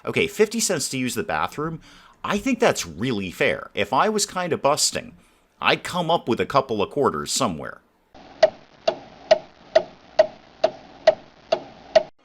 Okay, 50 cents to use the bathroom. I think that's really fair. If I was kind of busting, I'd come up with a couple of quarters somewhere.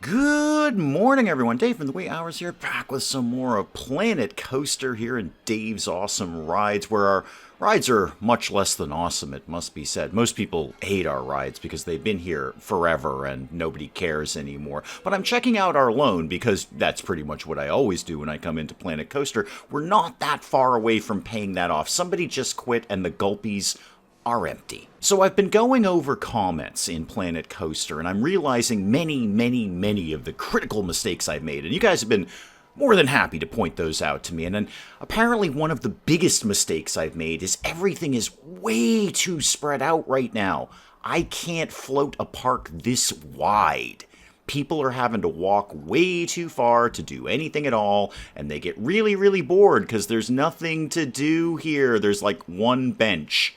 Good morning, everyone. Dave from the Wee Hours here, back with some more of Planet Coaster here in Dave's Awesome Rides, where our rides are much less than awesome, it must be said. Most people hate our rides because they've been here forever and nobody cares anymore. But I'm checking out our loan because that's pretty much what I always do when I come into Planet Coaster. We're not that far away from paying that off. Somebody just quit and the gulpies are empty. So I've been going over comments in Planet Coaster, and I'm realizing many of the critical mistakes I've made, and you guys have been more than happy to point those out to me. And then apparently one of the biggest mistakes I've made is everything is way too spread out right now. I can't float a park this wide. People are having to walk way too far to do anything at all, and they get really bored because there's nothing to do here. There's like one bench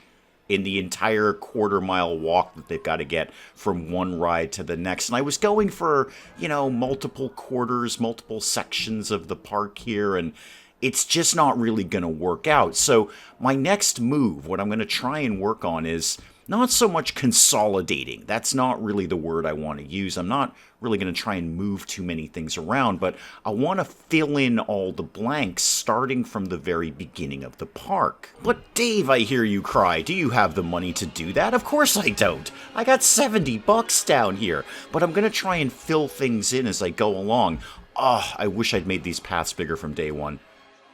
in the entire quarter-mile walk that they've got to get from one ride to the next. And I was going for, multiple quarters, multiple sections of the park here, and it's just not really going to work out. So my next move, what I'm going to try and work on is not so much consolidating. That's not really the word I want to use. I'm not really going to try and move too many things around, but I want to fill in all the blanks starting from the very beginning of the park. But Dave, I hear you cry, do you have the money to do that? Of course I don't. I got 70 bucks down here, but I'm going to try and fill things in as I go along. I wish I'd made these paths bigger from day one.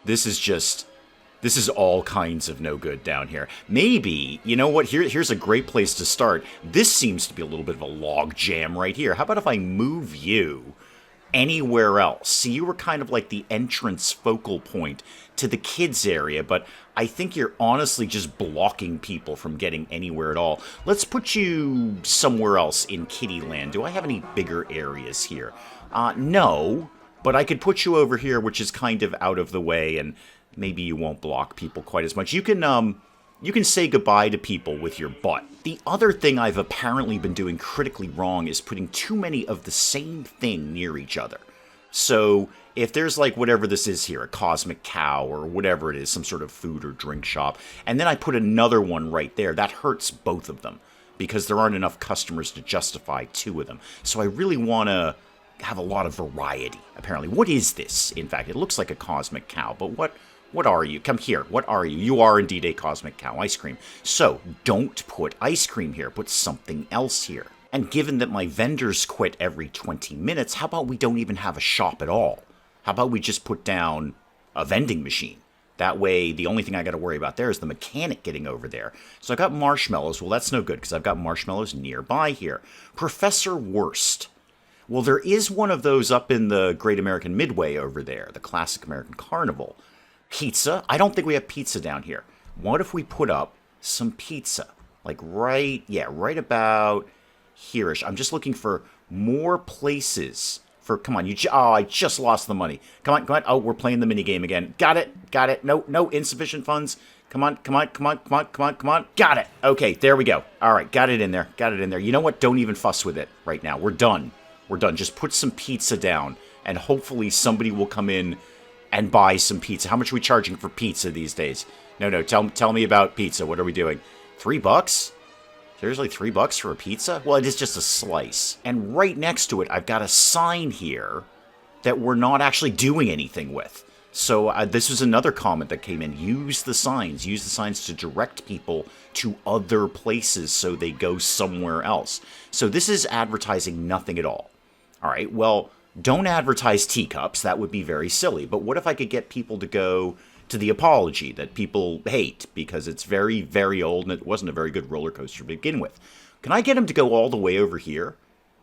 This is all kinds of no good down here. Maybe, you know what, here's a great place to start. This seems to be a little bit of a log jam right here. How about if I move you anywhere else? See, you were kind of like the entrance focal point to the kids area, but I think you're honestly just blocking people from getting anywhere at all. Let's put you somewhere else in Kittyland. Do I have any bigger areas here? No, but I could put you over here, which is kind of out of the way, and maybe you won't block people quite as much. You can say goodbye to people with your butt. The other thing I've apparently been doing critically wrong is putting too many of the same thing near each other. So if there's like whatever this is here, a cosmic cow or whatever it is, some sort of food or drink shop, and then I put another one right there, that hurts both of them because there aren't enough customers to justify two of them. So I really want to have a lot of variety, apparently. What is this? In fact, it looks like a cosmic cow, but what are you? Come here. What are you? You are indeed a cosmic cow ice cream. So don't put ice cream here. Put something else here. And given that my vendors quit every 20 minutes, how about we don't even have a shop at all? How about we just put down a vending machine? That way, the only thing I got to worry about there is the mechanic getting over there. So I got marshmallows. Well, that's no good because I've got marshmallows nearby here. Professor Worst. Well, there is one of those up in the Great American Midway over there, the Classic American Carnival. Pizza? I don't think we have pizza down here. What if we put up some pizza? Like right about here-ish. I'm just looking for more places for, come on, I just lost the money. Come on. Oh, we're playing the minigame again. Got it. No, insufficient funds. Come on. Got it. Okay, there we go. All right, got it in there. You know what? Don't even fuss with it right now. We're done. Just put some pizza down, and hopefully somebody will come in and buy some pizza. How much are we charging for pizza these days? No, tell me about pizza. What are we doing? $3? Seriously, $3 for a pizza? Well, it is just a slice. And right next to it, I've got a sign here that we're not actually doing anything with. So this was another comment that came in. Use the signs to direct people to other places so they go somewhere else. So this is advertising nothing at all. All right, well, don't advertise teacups. That would be very silly. But what if I could get people to go to the Apology that people hate because it's very old and it wasn't a very good roller coaster to begin with? Can I get them to go all the way over here?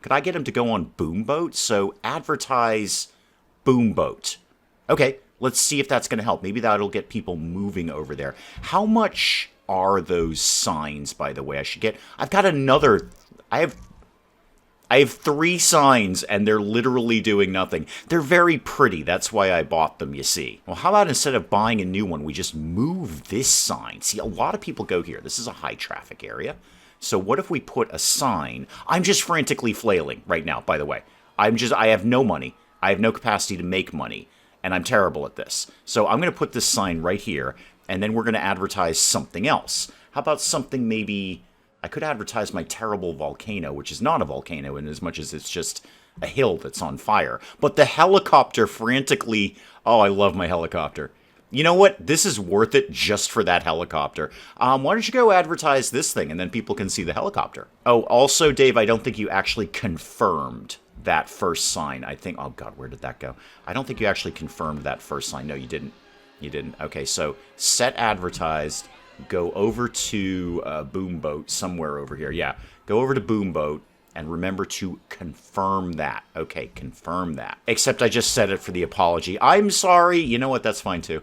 Could I get them to go on Boomboat? So advertise Boomboat. Okay, let's see if that's going to help. Maybe that'll get people moving over there. How much are those signs, by the way? I've got another. I have 3 signs, and they're literally doing nothing. They're very pretty. That's why I bought them, you see. Well, how about instead of buying a new one, we just move this sign? See, a lot of people go here. This is a high-traffic area. So what if we put a sign? I'm just frantically flailing right now, by the way. I have no money. I have no capacity to make money. and I'm terrible at this. So I'm going to put this sign right here, and then we're going to advertise something else. How about something maybe... I could advertise my terrible volcano, which is not a volcano in as much as it's just a hill that's on fire. But the helicopter frantically... Oh, I love my helicopter. You know what? This is worth it just for that helicopter. Why don't you go advertise this thing, and then people can see the helicopter. Oh, also, Dave, I don't think you actually confirmed that first sign. I think... Oh, God, where did that go? I don't think you actually confirmed that first sign. No, you didn't. You didn't. Okay, so set advertised... Go over to Boomboat, somewhere over here. Yeah, go over to Boomboat, and remember to confirm that. Okay, confirm that. Except I just said it for the apology. I'm sorry. You know what? That's fine, too.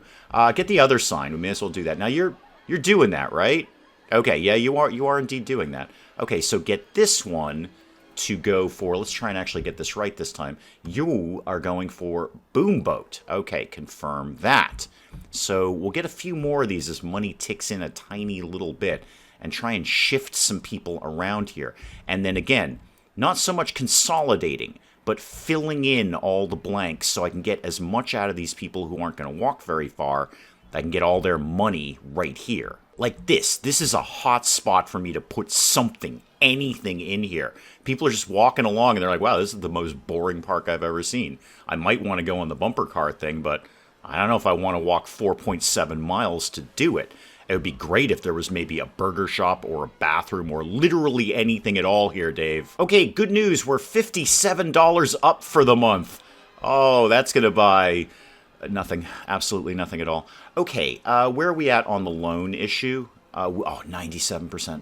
Get the other sign. We may as well do that. Now, you're doing that, right? Okay, yeah, you are indeed doing that. Okay, so get this one to go for... Let's try and actually get this right this time. You are going for Boomboat. Okay, confirm that. So we'll get a few more of these as money ticks in a tiny little bit and try and shift some people around here. And then again, not so much consolidating, but filling in all the blanks so I can get as much out of these people who aren't going to walk very far. I can get all their money right here. Like this. This is a hot spot for me to put something, anything in here. People are just walking along and they're like, wow, this is the most boring park I've ever seen. I might want to go on the bumper car thing, but I don't know if I want to walk 4.7 miles to do it. It would be great if there was maybe a burger shop or a bathroom or literally anything at all here, Dave. Okay, good news. We're $57 up for the month. Oh, that's going to buy nothing. Absolutely nothing at all. Okay, where are we at on the loan issue? 97%.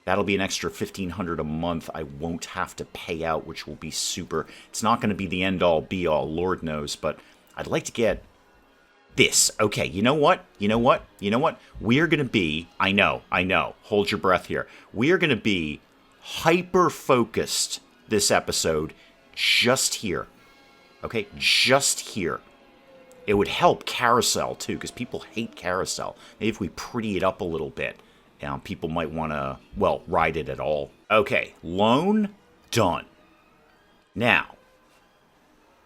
That'll be an extra $1,500 a month I won't have to pay out, which will be super. It's not going to be the end-all, be-all, Lord knows, but I'd like to get... this. Okay, you know what? You know what? You know what? We are going to be, I know, hold your breath here. We are going to be hyper-focused this episode just here. Okay, just here. It would help carousel, too, because people hate carousel. Maybe if we pretty it up a little bit, people might want to, well, ride it at all. Okay, loan, done. Now,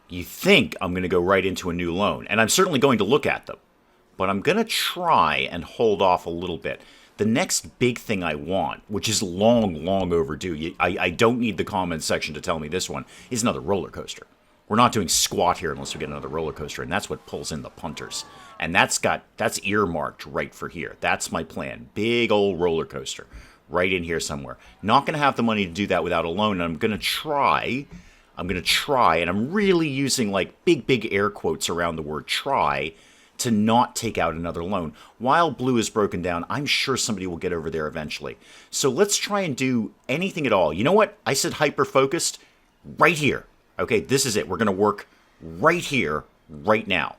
you think I'm going to go right into a new loan, and I'm certainly going to look at them, but I'm going to try and hold off a little bit. The next big thing I want, which is long, long overdue, I don't need the comments section to tell me this one, is another roller coaster. We're not doing squat here unless we get another roller coaster, and that's what pulls in the punters. And that's earmarked right for here. That's my plan. Big old roller coaster right in here somewhere. Not going to have the money to do that without a loan, and I'm going to try, and I'm really using like big air quotes around the word try to not take out another loan. While blue is broken down, I'm sure somebody will get over there eventually. So let's try and do anything at all. You know what? I said hyper-focused right here. Okay, this is it. We're going to work right here, right now.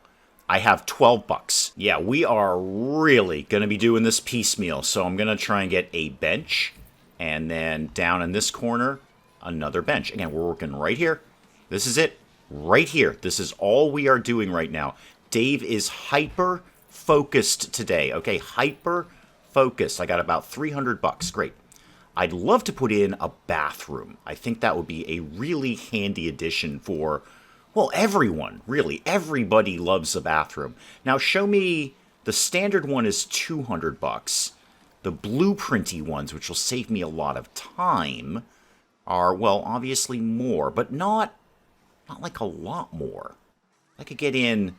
I have $12. Yeah, we are really going to be doing this piecemeal. So I'm going to try and get a bench, and then down in this corner, another bench. Again, we're working right here. This is it, right here. This is all we are doing right now. Dave is hyper-focused today. Okay, hyper-focused. I got about $300. Great. I'd love to put in a bathroom. I think that would be a really handy addition for, well, everyone, really. Everybody loves a bathroom. Now, show me, the standard one is $200. The blueprinty ones, which will save me a lot of time, are, well, obviously more, but not like a lot more. I could get in,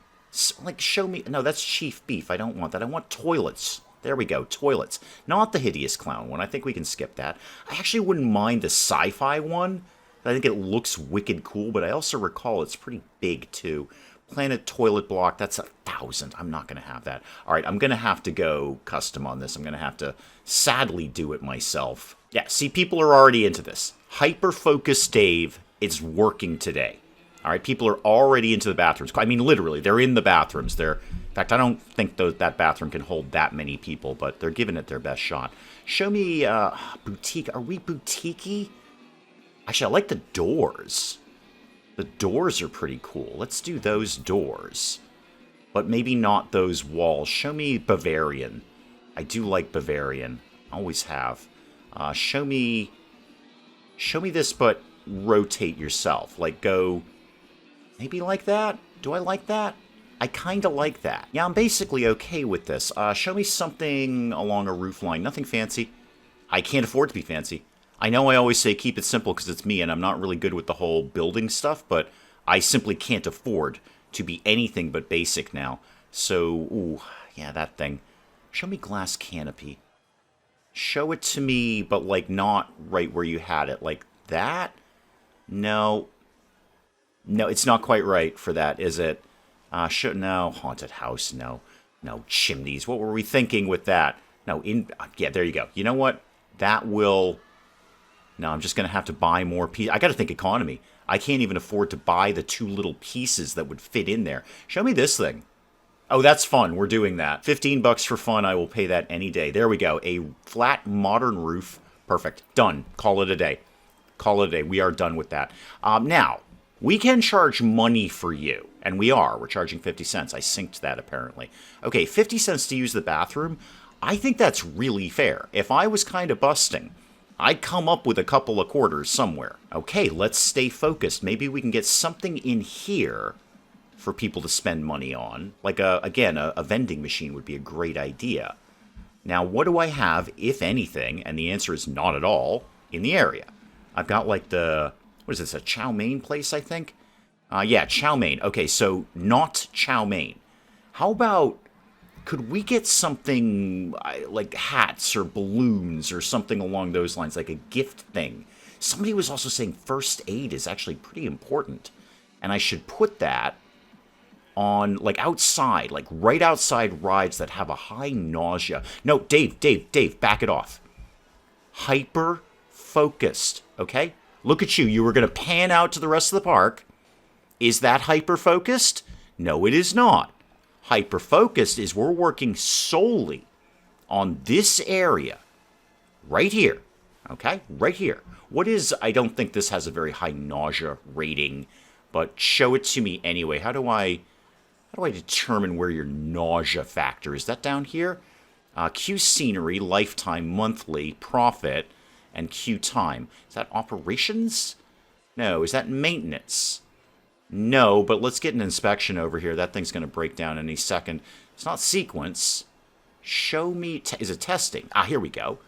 like, show me, no, that's chief beef. I don't want that. I want toilets. There we go, toilets. Not the hideous clown one. I think we can skip that. I actually wouldn't mind the sci-fi one. I think it looks wicked cool, but I also recall it's pretty big, too. Planet toilet block, that's 1,000. I'm not going to have that. All right, I'm going to have to go custom on this. I'm going to have to sadly do it myself. Yeah, see, people are already into this. Hyper-focused Dave, it's working today. All right, people are already into the bathrooms. I mean, literally, they're in the bathrooms. In fact, I don't think that bathroom can hold that many people, but they're giving it their best shot. Show me boutique. Are we boutique-y? Actually, I like the doors. The doors are pretty cool. Let's do those doors. But maybe not those walls. Show me Bavarian. I do like Bavarian. Always have. Show me this, but rotate yourself. Like, go maybe like that. Do I like that? I kind of like that. Yeah, I'm basically okay with this. Show me something along a roof line. Nothing fancy. I can't afford to be fancy. I know I always say keep it simple because it's me and I'm not really good with the whole building stuff, but I simply can't afford to be anything but basic now. So, ooh, yeah, that thing. Show me glass canopy. Show it to me, but like not right where you had it. Like that? No. No, it's not quite right for that, is it? No, haunted house, no. No, chimneys. What were we thinking with that? No, yeah, there you go. You know what? That will... No, I'm just going to have to buy more pieces. I got to think economy. I can't even afford to buy the 2 little pieces that would fit in there. Show me this thing. Oh, that's fun. We're doing that. $15 for fun. I will pay that any day. There we go. A flat modern roof. Perfect. Done. Call it a day. Call it a day. We are done with that. Now, we can charge money for you. And we are. We're charging 50 cents. I synced that, apparently. Okay, 50 cents to use the bathroom. I think that's really fair. If I was kind of busting, I'd come up with a couple of quarters somewhere. Okay, let's stay focused. Maybe we can get something in here for people to spend money on. Like, again, a vending machine would be a great idea. Now, what do I have, if anything, and the answer is not at all, in the area? I've got, like, what is this, a chow mein place, I think? Yeah, chow mein. Okay, so not chow mein. How about, could we get something like hats or balloons or something along those lines, like a gift thing? Somebody was also saying first aid is actually pretty important. And I should put that on, like, outside, like right outside rides that have a high nausea. No, Dave, back it off. Hyper-focused, okay? Look at you. You were going to pan out to the rest of the park. Is that hyper-focused? No, it is not. Hyper-focused is we're working solely on this area. Right here. Okay? Right here. What is... I don't think this has a very high nausea rating, but show it to me anyway. How do I determine where your nausea factor is? That down here? Q scenery, lifetime, monthly, profit, and Q time. Is that operations? No. Is that maintenance? No, but let's get an inspection over here. That thing's going to break down any second. It's not sequence. Show me... is it testing? Here we go.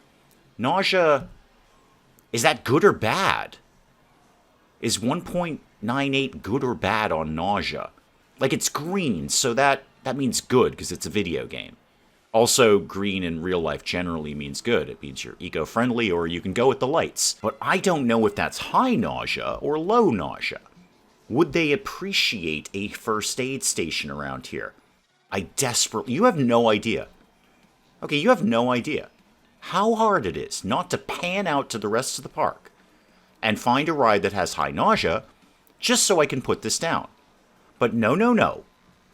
Nausea... is that good or bad? Is 1.98 good or bad on nausea? Like, it's green, so that means good, because it's a video game. Also, green in real life generally means good. It means you're eco-friendly, or you can go with the lights. But I don't know if that's high nausea or low nausea. Would they appreciate a first aid station around here? You have no idea. Okay, you have no idea how hard it is not to pan out to the rest of the park and find a ride that has high nausea just so I can put this down. But no.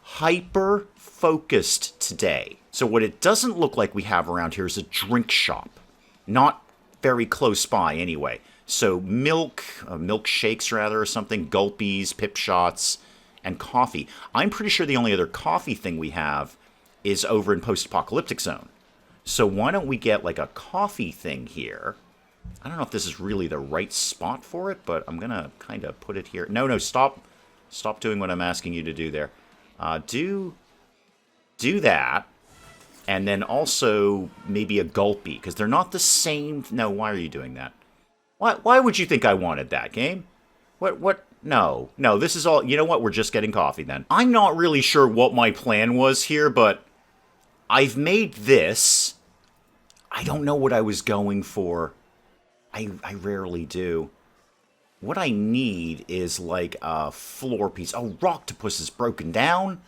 Hyper-focused today. So what it doesn't look like we have around here is a drink shop. Not very close by anyway. So milkshakes rather, or something, gulpies, pip shots, and coffee. I'm pretty sure the only other coffee thing we have is over in Post-Apocalyptic Zone. So why don't we get like a coffee thing here? I don't know if this is really the right spot for it, but I'm going to kind of put it here. No, stop. Stop doing what I'm asking you to do there. Do that. And then also maybe a gulpy, because they're not the same. No, why are you doing that? Why would you think I wanted that, game? What? No, this is all... You know what? We're just getting coffee, then. I'm not really sure what my plan was here, but I've made this. I don't know what I was going for. I rarely do. What I need is, like, a floor piece. Oh, Rocktopus is broken down?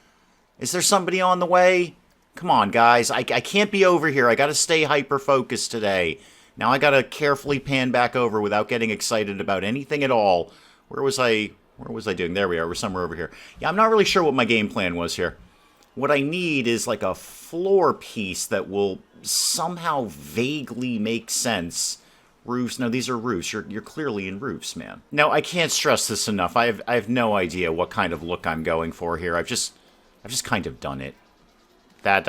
Is there somebody on the way? Come on, guys. I can't be over here. I gotta stay hyper-focused today. Now I gotta carefully pan back over without getting excited about anything at all. Where was I doing? There we are. We're somewhere over here. Yeah, I'm not really sure what my game plan was here. What I need is like a floor piece that will somehow vaguely make sense. Roofs. No, these are roofs. You're clearly in roofs, man. No, I can't stress this enough. I have no idea what kind of look I'm going for here. I've just kind of done it. That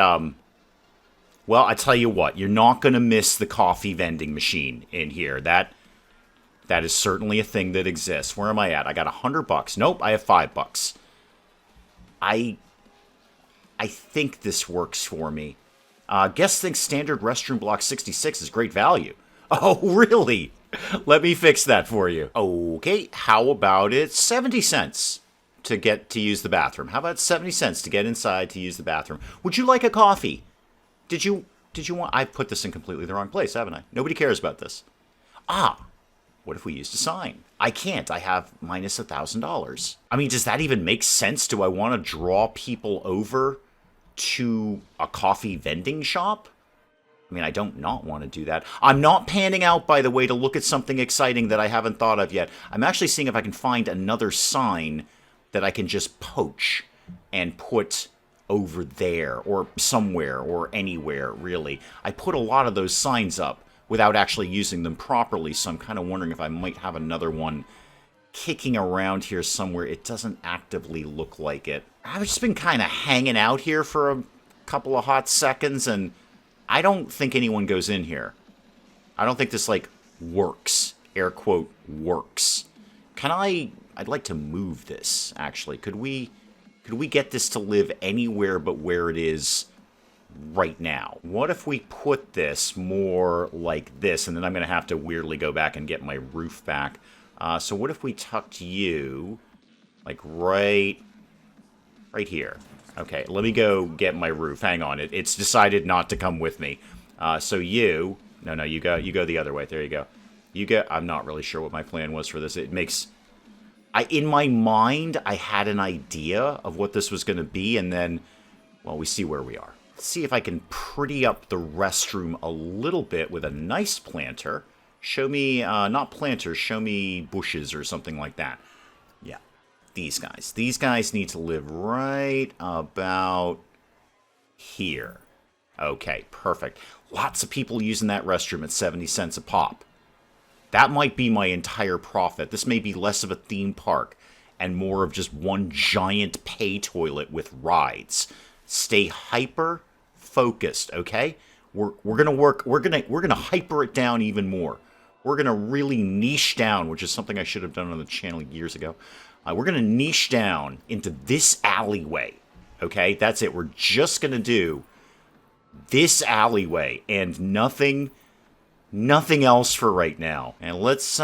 well, I tell you what, you're not going to miss the coffee vending machine in here. That is certainly a thing that exists. Where am I at? I got $100. Nope, I have $5. I think this works for me. Guest thinks standard restroom block 66 is great value. Oh, really? Let me fix that for you. Okay, how about it 70 cents to get to use the bathroom? How about 70 cents to get inside to use the bathroom? Would you like a coffee? Did you want... I've put this in completely the wrong place, haven't I? Nobody cares about this. Ah, what if we used a sign? I can't. I have minus $1,000. I mean, does that even make sense? Do I want to draw people over to a coffee vending shop? I mean, I don't not want to do that. I'm not panning out, by the way, to look at something exciting that I haven't thought of yet. I'm actually seeing if I can find another sign that I can just poach and put over there or somewhere or anywhere, really. I put a lot of those signs up without actually using them properly, so I'm kind of wondering if I might have another one kicking around here somewhere. It doesn't actively look like it. I've just been kind of hanging out here for a couple of hot seconds, and I don't think anyone goes in here. I don't think this, like, works. Air quote, works. I'd like to move this, actually. Could we get this to live anywhere but where it is right now? What if we put this more like this, and then I'm going to have to weirdly go back and get my roof back. So what if we tucked you, like, right here? Okay, let me go get my roof. Hang on, it's decided not to come with me. So you... No, you go the other way. There you go. I'm not really sure what my plan was for this. It makes... in my mind, I had an idea of what this was going to be, and then, well, we see where we are. Let's see if I can pretty up the restroom a little bit with a nice planter. Show me, not planters, show me bushes or something like that. Yeah, these guys. These guys need to live right about here. Okay, perfect. Lots of people using that restroom at 70 cents a pop. That might be my entire profit. This may be less of a theme park and more of just one giant pay toilet with rides. Stay hyper focused, okay? We're gonna hyper it down even more. We're gonna really niche down, which is something I should have done on the channel years ago. We're gonna niche down into this alleyway, okay? That's it. We're just gonna do this alleyway and nothing else for right now. And let's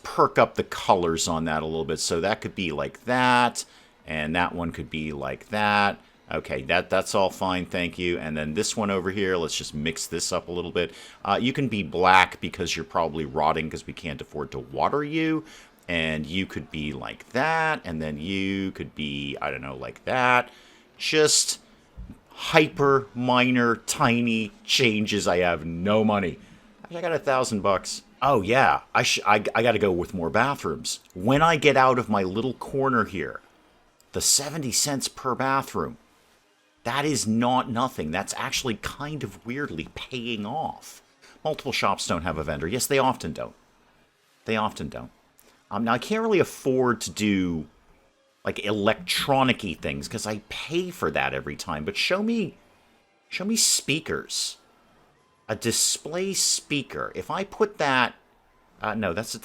perk up the colors on that a little bit. So that could be like that, and that one could be like that. Okay, that's all fine, thank you. And then this one over here, let's just mix this up a little bit. You can be black because you're probably rotting because we can't afford to water you. And you could be like that, and then you could be, I don't know, like that. Just hyper minor, tiny changes. I have no money. I got $1,000. Oh yeah, I got to go with more bathrooms. When I get out of my little corner here, the 70 cents per bathroom, that is not nothing. That's actually kind of weirdly paying off. Multiple shops don't have a vendor. Yes, they often don't. They often don't. Now I can't really afford to do like electronic-y things because I pay for that every time. But show me speakers. A display speaker. If I put that, no, that's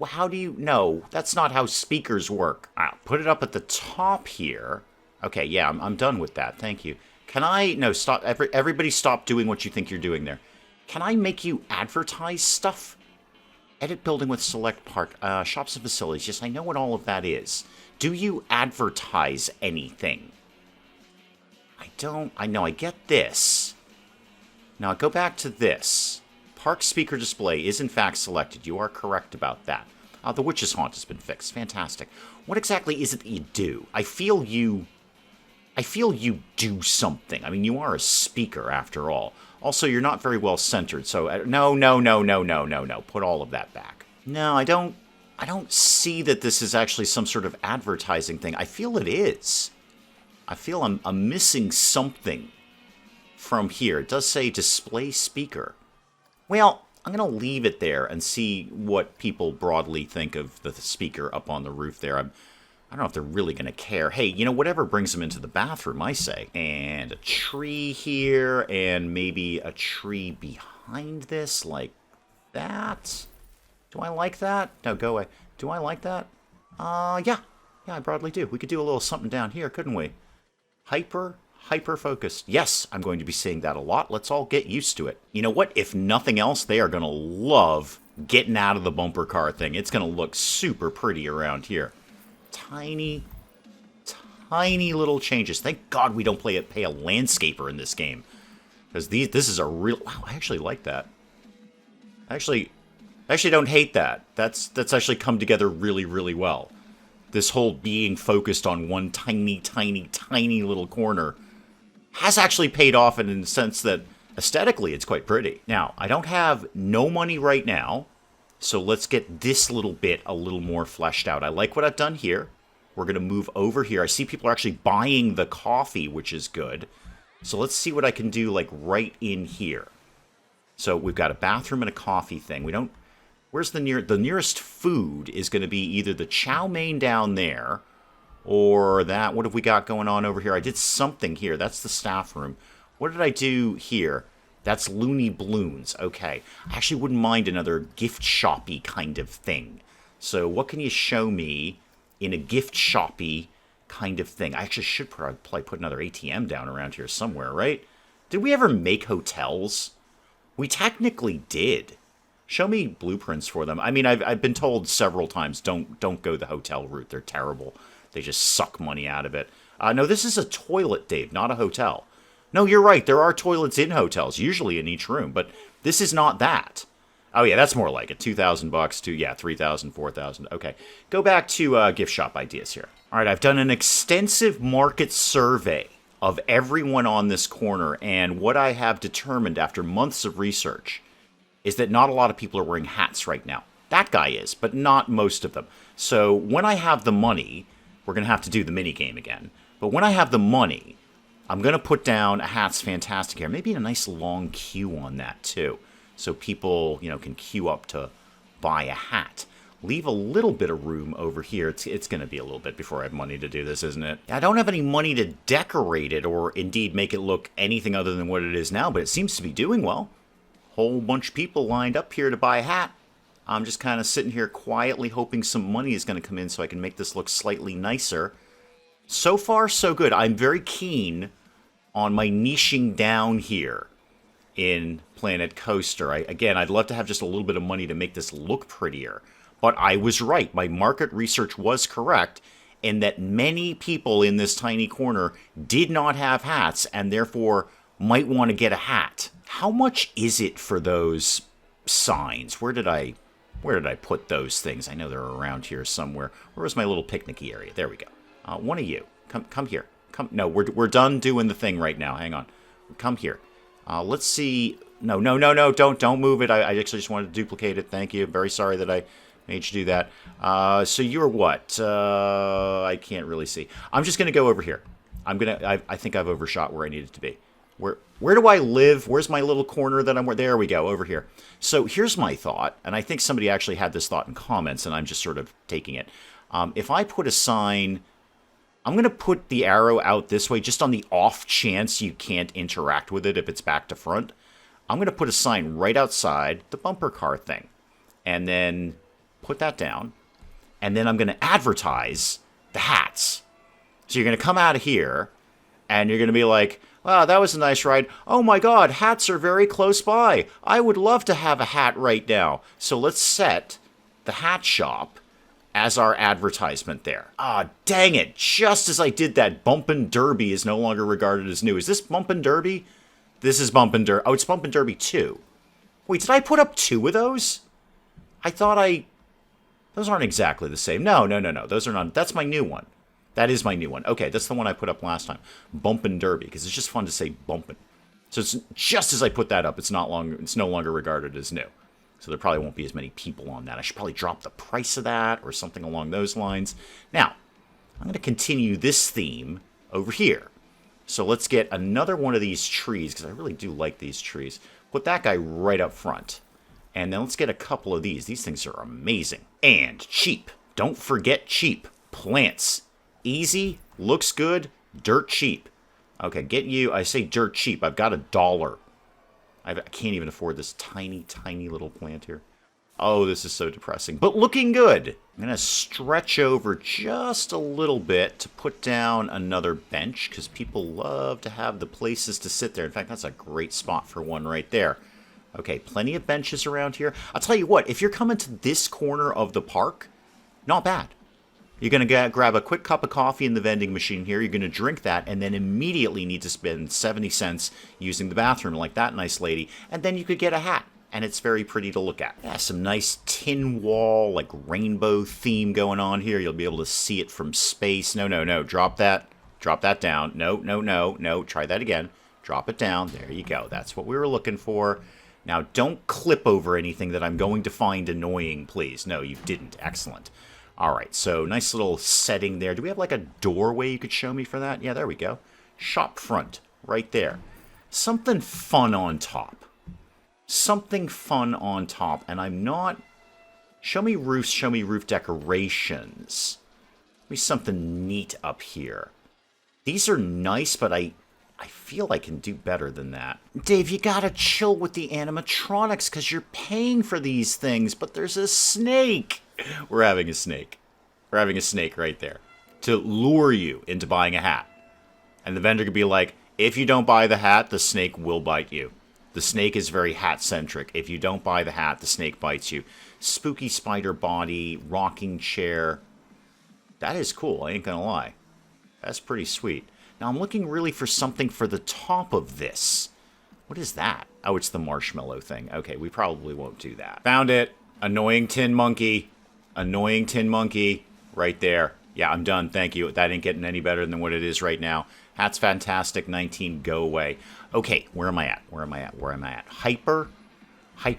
how do you? No, that's not how speakers work. I'll put it up at the top here. Okay, yeah, I'm done with that. Thank you. Can I? No, stop. Everybody, stop doing what you think you're doing there. Can I make you advertise stuff? Edit building with select park, shops and facilities. Yes, I know what all of that is. Do you advertise anything? I don't. I know. I get this. Now, go back to this. Park speaker display is in fact selected. You are correct about that. The witch's haunt has been fixed. Fantastic. What exactly is it that you do? I feel you do something. I mean, you are a speaker after all. Also, you're not very well centered. So no. Put all of that back. No, I don't see that this is actually some sort of advertising thing. I feel it is. I feel I'm missing something from here. It does say display speaker. Well, I'm going to leave it there and see what people broadly think of the speaker up on the roof there. I don't know if they're really going to care. Hey, you know, whatever brings them into the bathroom, I say. And a tree here, and maybe a tree behind this, like that. Do I like that? No, go away. Do I like that? Yeah, I broadly do. We could do a little something down here, couldn't we? Hyper Hyper-focused. Yes, I'm going to be seeing that a lot. Let's all get used to it. You know what? If nothing else, they are going to love getting out of the bumper car thing. It's going to look super pretty around here. Tiny, tiny little changes. Thank God we don't pay a landscaper in this game. Because this is a real... Wow, I actually like that. I actually don't hate that. That's actually come together really, really well. This whole being focused on one tiny, tiny, tiny little corner has actually paid off in the sense that aesthetically it's quite pretty. Now, I don't have no money right now, so let's get this little bit a little more fleshed out. I like what I've done here. We're going to move over here. I see people are actually buying the coffee, which is good. So let's see what I can do, like, right in here. So we've got a bathroom and a coffee thing. We don't... Where's the nearest food is going to be either the chow mein down there, or that... What have we got going on over here? I did something here. That's the staff room. What did I do here? That's Looney Balloons. Okay. I actually wouldn't mind another gift shoppy kind of thing. So what can you show me in a gift shoppy kind of thing? I actually should probably put another ATM down around here somewhere, right? Did we ever make hotels? We technically did. Show me blueprints for them. I mean, I've been told several times, don't go the hotel route. They're terrible. They just suck money out of it. No, this is a toilet, Dave, not a hotel. No, you're right. There are toilets in hotels, usually in each room, but this is not that. Oh, yeah, that's more like it. $2,000 to, yeah, $3,000, $4,000. Okay, go back to gift shop ideas here. All right, I've done an extensive market survey of everyone on this corner, and what I have determined after months of research is that not a lot of people are wearing hats right now. That guy is, but not most of them. So when I have the money, we're going to have to do the mini game again. But when I have the money, I'm going to put down a Hats Fantastic here. Maybe a nice long queue on that too. So people, can queue up to buy a hat. Leave a little bit of room over here. It's going to be a little bit before I have money to do this, isn't it? I don't have any money to decorate it or indeed make it look anything other than what it is now, but it seems to be doing well. Whole bunch of people lined up here to buy a hat. I'm just kind of sitting here quietly hoping some money is going to come in so I can make this look slightly nicer. So far, so good. I'm very keen on my niching down here in Planet Coaster. Again, I'd love to have just a little bit of money to make this look prettier. But I was right. My market research was correct in that many people in this tiny corner did not have hats and therefore might want to get a hat. How much is it for those signs? Where did I put those things? I know they're around here somewhere. Where was my little picnicky area? There we go. One of you, come here. Come. No, we're done doing the thing right now. Hang on. Come here. Let's see. No. Don't move it. I actually just wanted to duplicate it. Thank you. Very sorry that I made you do that. So you're what? I can't really see. I'm just gonna go over here. I think I've overshot where I needed to be. Where do I live? Where's my little corner that I'm... There we go, over here. So here's my thought, and I think somebody actually had this thought in comments, and I'm just sort of taking it. If I put a sign... I'm going to put the arrow out this way, just on the off chance you can't interact with it if it's back to front. I'm going to put a sign right outside the bumper car thing, and then put that down, and then I'm going to advertise the hats. So you're going to come out of here, and you're going to be like... Wow, that was a nice ride. Oh my God, hats are very close by. I would love to have a hat right now. So let's set the hat shop as our advertisement there. Ah, dang it. Just as I did that, Bumpin' Derby is no longer regarded as new. Is this Bumpin' Derby? This is Bumpin' Derby. Oh, it's Bumpin' Derby 2. Wait, did I put up 2 of those? I thought Those aren't exactly the same. No. Those are not... That's my new one. That is my new one. Okay, that's the one I put up last time. Bumpin' Derby, because it's just fun to say bumpin'. So it's just as I put that up, it's no longer regarded as new. So there probably won't be as many people on that. I should probably drop the price of that or something along those lines. Now, I'm going to continue this theme over here. So let's get another one of these trees, because I really do like these trees. Put that guy right up front. And then let's get a couple of these. These things are amazing. And cheap. Don't forget cheap. Plants. Easy, looks good, dirt cheap. Okay, get you. I say dirt cheap. I've got $1. I can't even afford this tiny, tiny little plant here. Oh, this is so depressing, but looking good. I'm going to stretch over just a little bit to put down another bench because people love to have the places to sit there. In fact, that's a great spot for one right there. Okay, plenty of benches around here. I'll tell you what, if you're coming to this corner of the park, not bad. You're going to grab a quick cup of coffee in the vending machine here. You're going to drink that and then immediately need to spend 70 cents using the bathroom like that nice lady. And then you could get a hat. And it's very pretty to look at. Yeah, some nice tin wall, like rainbow theme going on here. You'll be able to see it from space. No, no, no. Drop that. Drop that down. No, no, no, no. Try that again. Drop it down. There you go. That's what we were looking for. Now, don't clip over anything that I'm going to find annoying, please. No, you didn't. Excellent. All right, so nice little setting there. Do we have like a doorway you could show me for that? Yeah, there we go. Shop front, right there. Something fun on top. Something fun on top, and I'm not... Show me roofs, show me roof decorations. Maybe something neat up here. These are nice, but I feel I can do better than that. Dave, you gotta chill with the animatronics, because you're paying for these things, but there's a snake. We're having a snake. We're having a snake right there. To lure you into buying a hat. And the vendor could be like, if you don't buy the hat, the snake will bite you. The snake is very hat-centric. If you don't buy the hat, the snake bites you. Spooky spider body, rocking chair. That is cool, I ain't gonna lie. That's pretty sweet. Now I'm looking really for something for the top of this. What is that? Oh, it's the marshmallow thing. Okay, we probably won't do that. Found it. Annoying tin monkey. Annoying tin monkey. Right there. Yeah, I'm done. Thank you. That ain't getting any better than what it is right now. Hat's fantastic. 19, go away. Okay, where am I at? Where am I at? Where am I at? Hyper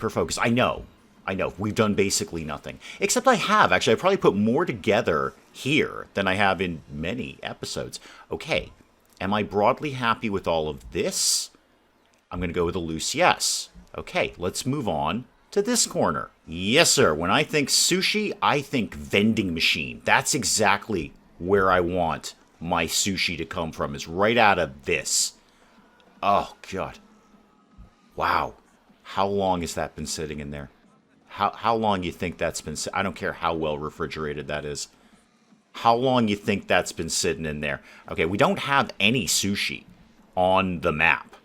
focus. I know. We've done basically nothing. Except I have. Actually, I probably put more together here than I have in many episodes. Okay, am I broadly happy with all of this? I'm going to go with a loose yes. Okay, let's move on to this corner. Yes, sir. When I think sushi, I think vending machine. That's exactly where I want my sushi to come from, is right out of this. Oh, God. Wow. How long has that been sitting in there? How long you think that's been... I don't care how well refrigerated that is. How long you think that's been sitting in there? Okay, we don't have any sushi on the map.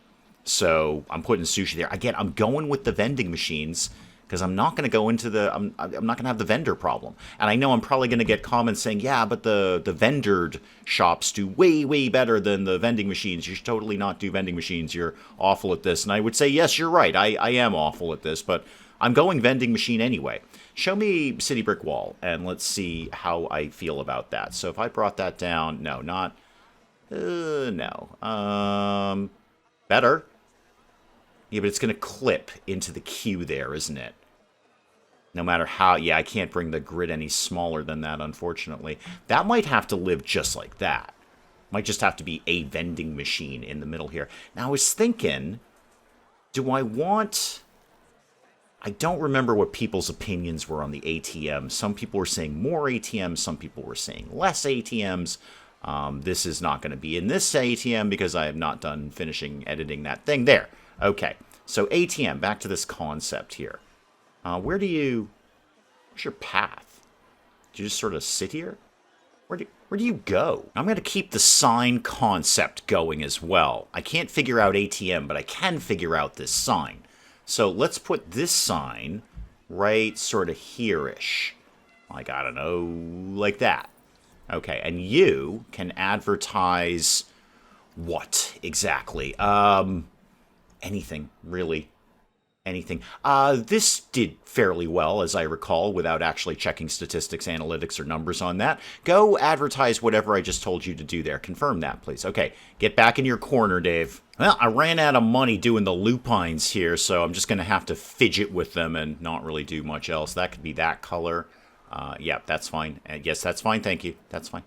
So I'm putting sushi there. Again, I'm going with the vending machines because I'm not going to go into the... I'm not going to have the vendor problem. And I know I'm probably going to get comments saying, yeah, but the vendored shops do way, way better than the vending machines. You should totally not do vending machines. You're awful at this. And I would say, yes, you're right. I am awful at this, but I'm going vending machine anyway. Show me City Brick Wall, and let's see how I feel about that. So if I brought that down... No, not... no. Better. Yeah, but it's going to clip into the queue there, isn't it? No matter how... Yeah, I can't bring the grid any smaller than that, unfortunately. That might have to live just like that. Might just have to be a vending machine in the middle here. Now, I was thinking, do I want... I don't remember what people's opinions were on the ATM. Some people were saying more ATMs. Some people were saying less ATMs. This is not going to be in this ATM because I have not done finishing editing that thing there. Okay, so ATM, back to this concept here. Where's your path? Do you just sort of sit here? Where do you go? I'm going to keep the sign concept going as well. I can't figure out ATM, but I can figure out this sign. So let's put this sign right sort of here-ish. Like, I don't know, like that. Okay, and you can advertise what exactly? Anything, really. Anything. This did fairly well, as I recall, without actually checking statistics, analytics, or numbers on that. Go advertise whatever I just told you to do there. Confirm that, please. Okay, get back in your corner, Dave. Well, I ran out of money doing the lupines here, so I'm just going to have to fidget with them and not really do much else. That could be that color. Yeah, that's fine. Yes, that's fine. Thank you. That's fine.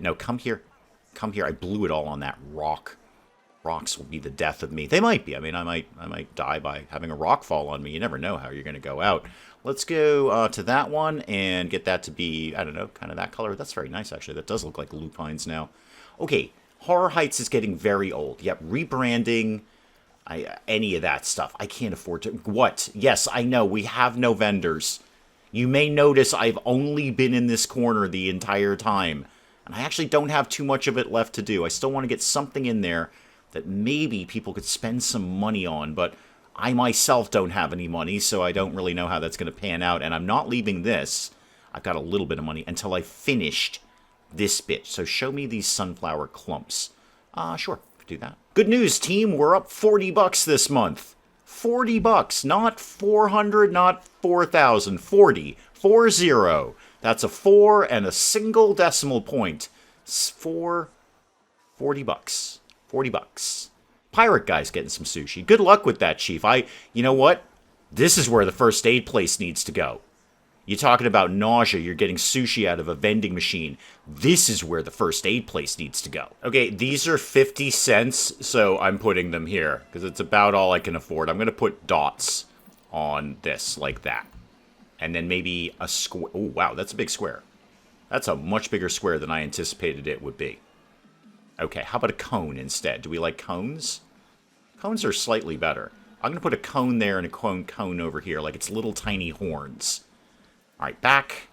No, come here. Come here. I blew it all on that rock. Rocks will be the death of me. They might be. I mean, I might die by having a rock fall on me. You never know how you're going to go out. Let's go to that one and get that to be, I don't know, kind of that color. That's very nice, actually. That does look like lupines now. Okay, Horror Heights is getting very old. Yep, rebranding. Any of that stuff. I can't afford to. What? Yes, I know. We have no vendors. You may notice I've only been in this corner the entire time. And I actually don't have too much of it left to do. I still want to get something in there that maybe people could spend some money on. But I myself don't have any money, so I don't really know how that's going to pan out. And I'm not leaving this. I've got a little bit of money until I finished this bit. So show me these sunflower clumps. Sure, could do that. Good news, team. We're up $40 this month. $40, not 400, not 4,000. 40. 40. That's a 4 and a single decimal point. $40. $40. Pirate guy's getting some sushi. Good luck with that, Chief. You know what? This is where the first aid place needs to go. You're talking about nausea. You're getting sushi out of a vending machine. This is where the first aid place needs to go. Okay, these are 50 cents, so I'm putting them here because it's about all I can afford. I'm going to put dots on this like that. And then maybe a square. Oh, wow, that's a big square. That's a much bigger square than I anticipated it would be. Okay, how about a cone instead? Do we like cones? Cones are slightly better. I'm going to put a cone there and a cone over here, like it's little tiny horns. All right, back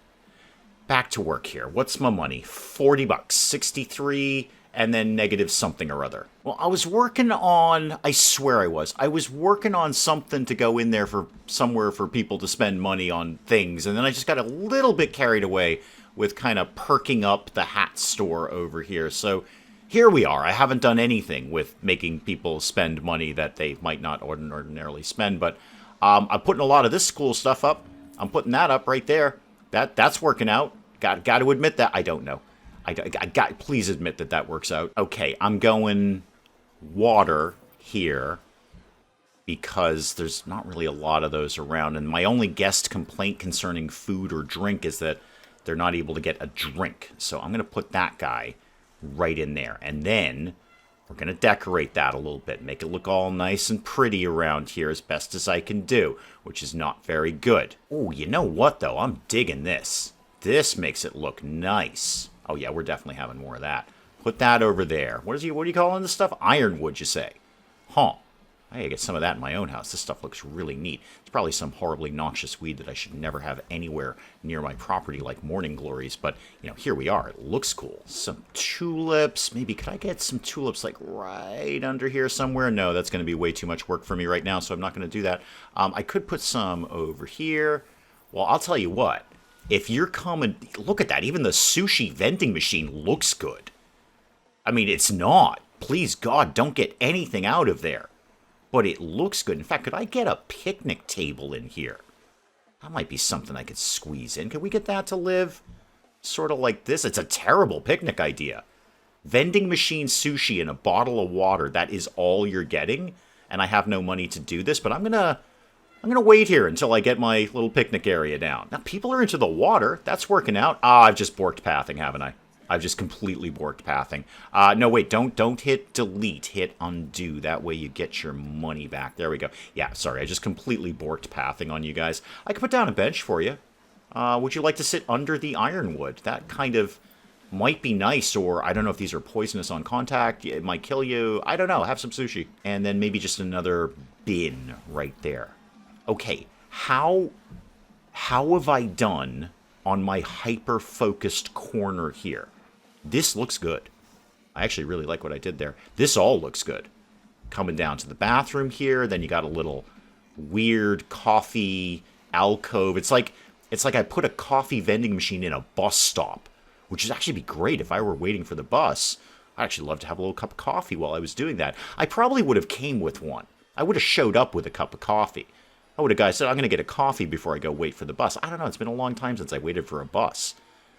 to work here. What's my money? $40, 63, and then negative something or other. Well, I was working on, I swear I was working on something to go in there for somewhere for people to spend money on things, and then I just got a little bit carried away with kind of perking up the hat store over here. So here we are. I haven't done anything with making people spend money that they might not ordinarily spend, but I'm putting a lot of this cool stuff up. I'm putting that up right there. That's working out. Got to admit that. I don't know. Please admit that works out. Okay, I'm going water here because there's not really a lot of those around. And my only guest complaint concerning food or drink is that they're not able to get a drink. So I'm going to put that guy right in there. And then we're going to decorate that a little bit, make it look all nice and pretty around here as best as I can do, which is not very good. Oh, you know what, though? I'm digging this. This makes it look nice. Oh, yeah, we're definitely having more of that. Put that over there. What are you calling this stuff? Ironwood, you say? Huh. I gotta get some of that in my own house. This stuff looks really neat. It's probably some horribly noxious weed that I should never have anywhere near my property like morning glories, but, you know, here we are. It looks cool. Some tulips. Maybe could I get some tulips like right under here somewhere? No, that's going to be way too much work for me right now, so I'm not going to do that. I could put some over here. Well, I'll tell you what. If you're coming... Look at that. Even the sushi vending machine looks good. I mean, it's not. Please, God, don't get anything out of there. But it looks good. In fact, could I get a picnic table in here? That might be something I could squeeze in. Could we get that to live sort of like this? It's a terrible picnic idea. Vending machine sushi and a bottle of water. That is all you're getting. And I have no money to do this. But I'm gonna wait here until I get my little picnic area down. Now, people are into the water. That's working out. I've just borked pathing, haven't I? I've just completely borked pathing. No, wait, don't hit delete. Hit undo. That way you get your money back. There we go. Yeah, sorry, I just completely borked pathing on you guys. I could put down a bench for you. Would you like to sit under the ironwood? That kind of might be nice, or I don't know if these are poisonous on contact. It might kill you. I don't know. Have some sushi. And then maybe just another bin right there. Okay, how have I done on my hyper-focused corner here? This looks good. I actually really like what I did there. This all looks good. Coming down to the bathroom here, then you got a little weird coffee alcove. It's like I put a coffee vending machine in a bus stop, which would actually be great if I were waiting for the bus. I'd actually love to have a little cup of coffee while I was doing that. I probably would have came with one. I would have showed up with a cup of coffee. I would have guys said, I'm going to get a coffee before I go wait for the bus. I don't know. It's been a long time since I waited for a bus.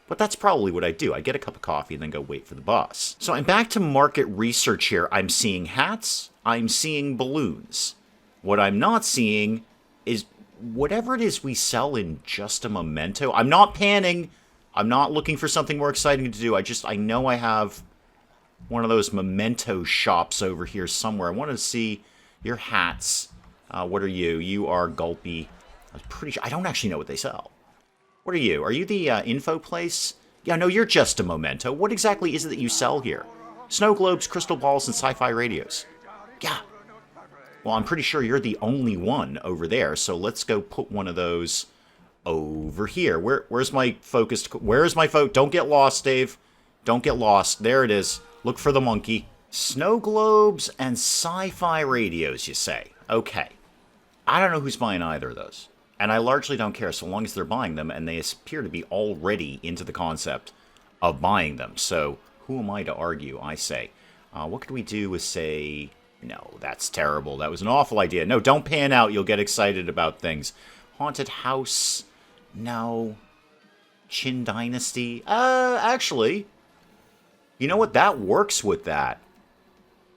But that's probably what I do. I get a cup of coffee and then go wait for the bus. So I'm back to market research here. I'm seeing hats. I'm seeing balloons. What I'm not seeing is whatever it is we sell in just a memento. I'm not panning. I'm not looking for something more exciting to do. I know I have one of those memento shops over here somewhere. I want to see your hats. What are you? You are Gulpy. I was pretty sure. I don't actually know what they sell. What are you? Are you the info place? Yeah, no, you're just a memento. What exactly is it that you sell here? Snow globes, crystal balls, and sci-fi radios. Yeah. Well, I'm pretty sure you're the only one over there, so let's go put one of those over here. Where's my focused... Where's my Don't get lost, Dave. Don't get lost. There it is. Look for the monkey. Snow globes and sci-fi radios, you say? Okay. I don't know who's buying either of those. And I largely don't care so long as they're buying them, and they appear to be already into the concept of buying them. So, who am I to argue, I say. What could we do with, say... No, that's terrible. That was an awful idea. No, don't pan out. You'll get excited about things. Haunted house... No. Qin Dynasty? Actually... You know what? That works with that.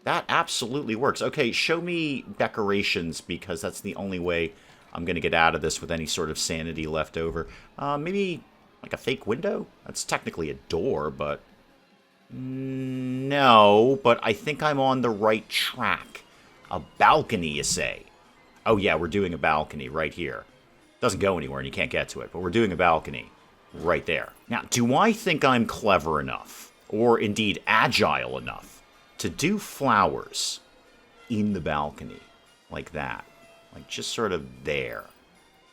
That absolutely works. Okay, show me decorations, because that's the only way I'm going to get out of this with any sort of sanity left over. Maybe like a fake window? That's technically a door, but... No, but I think I'm on the right track. A balcony, you say? Oh yeah, we're doing a balcony right here. Doesn't go anywhere and you can't get to it, but we're doing a balcony right there. Now, do I think I'm clever enough, or indeed agile enough, to do flowers in the balcony like that? Like just sort of there.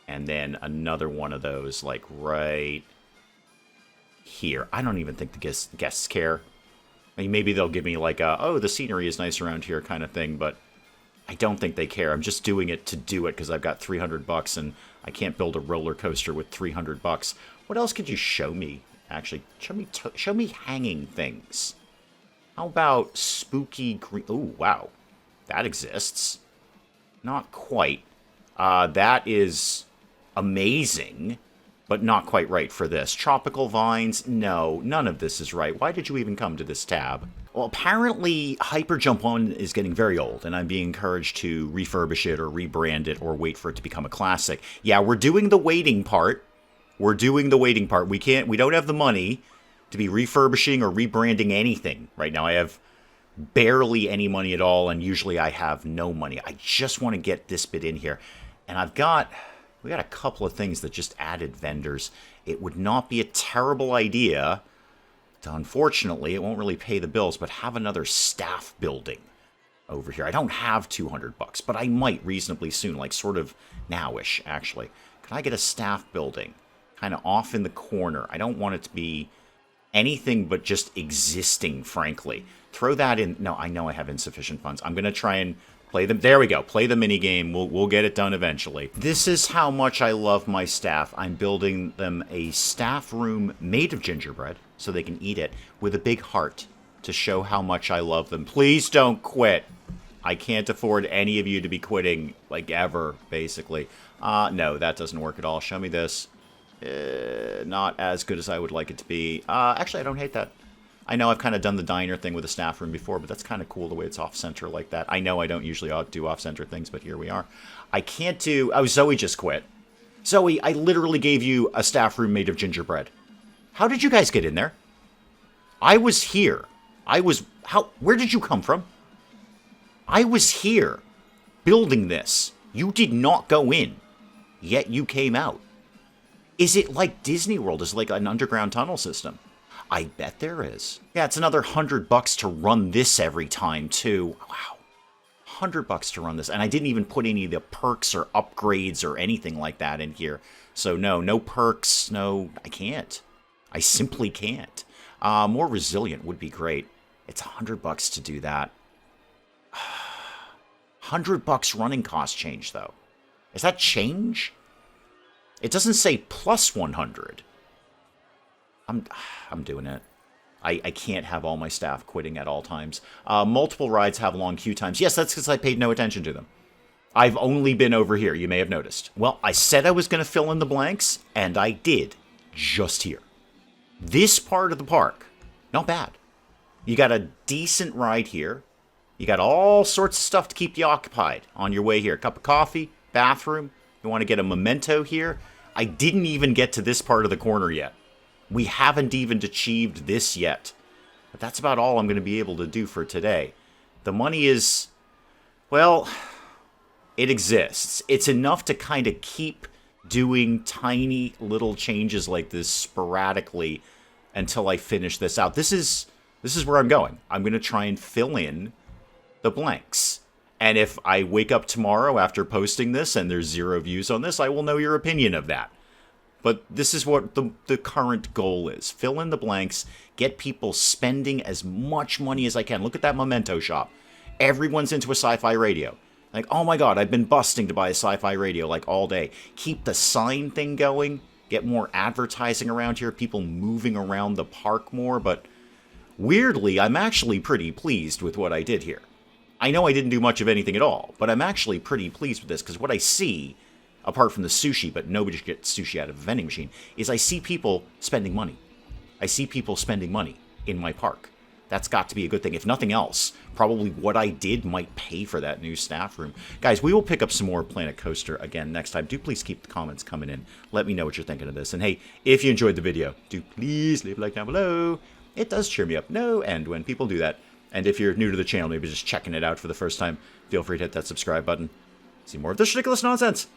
And then another one of those like right here. I don't even think the guests care. I mean, maybe they'll give me like a, oh, the scenery is nice around here kind of thing, but I don't think they care. I'm just doing it to do it because I've got $300 and I can't build a roller coaster with $300. What else could you show me? Actually, show me hanging things. How about spooky green? Oh, wow. That exists. Not quite. That is amazing, but not quite right for this. Tropical vines? No, none of this is right. Why did you even come to this tab? Well, apparently Hyper Jump On is getting very old, and I'm being encouraged to refurbish it or rebrand it or wait for it to become a classic. Yeah, we're doing the waiting part. We're doing the waiting part. We don't have the money to be refurbishing or rebranding anything right now. I have barely any money at all, and usually I have no money. I just want to get this bit in here. And we got a couple of things that just added vendors. It would not be a terrible idea to, unfortunately, it won't really pay the bills, but have another staff building over here. I don't have $200, but I might reasonably soon, like sort of nowish, actually. Could I get a staff building kind of off in the corner? I don't want it to be anything but just existing, frankly. Throw that in. No, I know I have insufficient funds. I'm going to try and play them. There we go. Play the minigame. We'll get it done eventually. This is how much I love my staff. I'm building them a staff room made of gingerbread so they can eat it with a big heart to show how much I love them. Please don't quit. I can't afford any of you to be quitting, like, ever, basically. No, that doesn't work at all. Show me this. Not as good as I would like it to be. Actually, I don't hate that. I know I've kind of done the diner thing with the staff room before, but that's kind of cool the way it's off-center like that. I know I don't usually do off-center things, but here we are. I can't do... Oh, Zoe just quit. Zoe, I literally gave you a staff room made of gingerbread. How did you guys get in there? I was here. Where did you come from? I was here building this. You did not go in, yet you came out. Is it like Disney World? Is it like an underground tunnel system? I bet there is. Yeah, it's another $100 to run this every time, too. Wow. $100 to run this. And I didn't even put any of the perks or upgrades or anything like that in here. So no perks, no, I can't. I simply can't. More resilient would be great. It's $100 to do that. $100 running cost change, though. Is that change? It doesn't say plus 100. I'm doing it. I can't have all my staff quitting at all times. Multiple rides have long queue times. Yes, that's because I paid no attention to them. I've only been over here, you may have noticed. Well, I said I was going to fill in the blanks, and I did. Just here. This part of the park, not bad. You got a decent ride here. You got all sorts of stuff to keep you occupied on your way here. Cup of coffee, bathroom. You want to get a memento here. I didn't even get to this part of the corner yet. We haven't even achieved this yet. But that's about all I'm going to be able to do for today. The money is, well, it exists. It's enough to kind of keep doing tiny little changes like this sporadically until I finish this out. This is where I'm going. I'm going to try and fill in the blanks. And if I wake up tomorrow after posting this and there's 0 views on this, I will know your opinion of that. But this is what the current goal is. Fill in the blanks, get people spending as much money as I can. Look at that Memento shop. Everyone's into a sci-fi radio. Like, oh my god, I've been busting to buy a sci-fi radio like all day. Keep the sign thing going. Get more advertising around here. People moving around the park more. But weirdly, I'm actually pretty pleased with what I did here. I know I didn't do much of anything at all, but I'm actually pretty pleased with this, because what I see, apart from the sushi, but nobody should get sushi out of a vending machine, is I see people spending money. I see people spending money in my park. That's got to be a good thing. If nothing else, probably what I did might pay for that new staff room. Guys, we will pick up some more Planet Coaster again next time. Do please keep the comments coming in. Let me know what you're thinking of this. And hey, if you enjoyed the video, do please leave a like down below. It does cheer me up no end when people do that. And if you're new to the channel, maybe just checking it out for the first time, feel free to hit that subscribe button. See more of this ridiculous nonsense.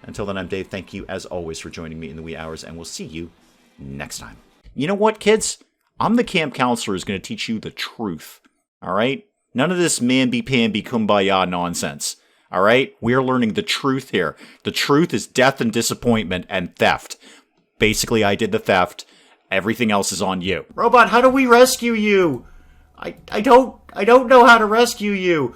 Until then, I'm Dave. Thank you, as always, for joining me in the wee hours, and we'll see you next time. You know what, kids? I'm the camp counselor who's going to teach you the truth, all right? None of this mamby-pamby kumbaya nonsense, all right? We're learning the truth here. The truth is death and disappointment and theft. Basically, I did the theft. Everything else is on you. Robot, how do we rescue you? I don't know how to rescue you.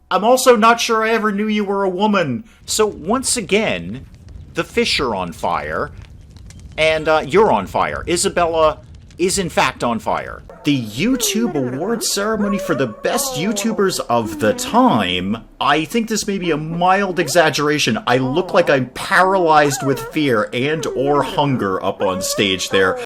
I'm also not sure I ever knew you were a woman. So once again, the fish are on fire, and you're on fire. Isabella is in fact on fire. The YouTube Awards ceremony for the best YouTubers of the time. I think this may be a mild exaggeration. I look like I'm paralyzed with fear and or hunger up on stage there.